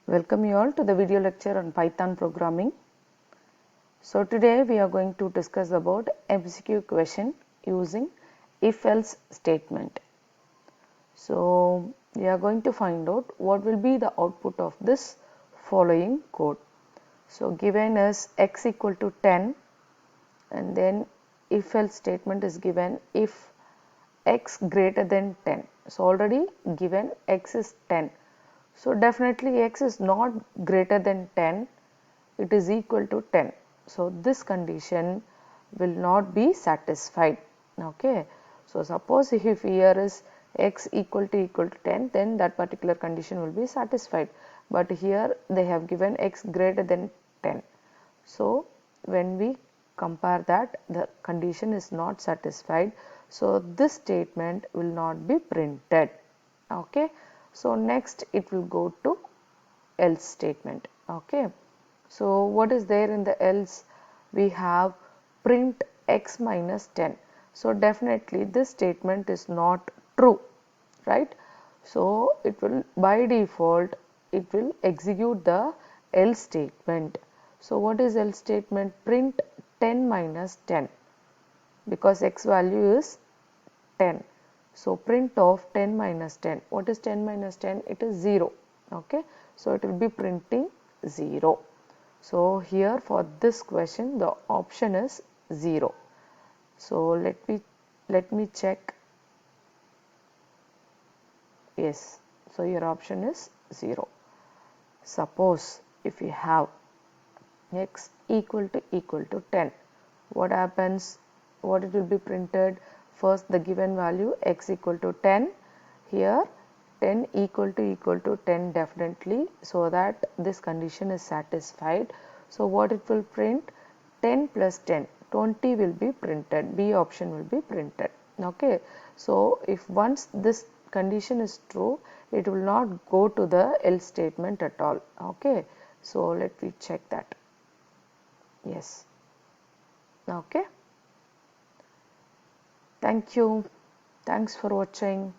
Welcome you all to the video lecture on Python programming. So today we are going to discuss about MCQ question using if-else statement. So we are going to find out what will be the output of this following code. So given is x equal to 10 and then if-else statement is given if x greater than 10. So already given x is 10. So definitely x is not greater than 10, it is equal to 10. So this condition will not be satisfied. Okay. So suppose if here is x equal to 10, then that particular condition will be satisfied. But here they have given x greater than 10. So when we compare that, the condition is not satisfied. So this statement will not be printed. Okay. So next it will go to else statement. Okay. So what is there in the else? We have print x minus 10. So definitely this statement is not true, right? So it will by default it will execute the else statement. So what is else statement? Print 10 minus 10 because x value is 10. So print of 10 minus 10. What is 10 minus 10? It is 0. Okay. So it will be printing 0. So here for this question the option is 0. So let me check. Yes. So your option is 0. Suppose if you have x equal to 10, what happens? What it will be printed? First the given value x equal to 10, here 10 equal to 10 definitely, so that this condition is satisfied. So what it will print? 10 plus 10, 20 will be printed, B option will be printed. Okay. So if once this condition is true, it will not go to the else statement at all. Okay. So let me check that. Yes. Okay. Thank you. Thanks for watching.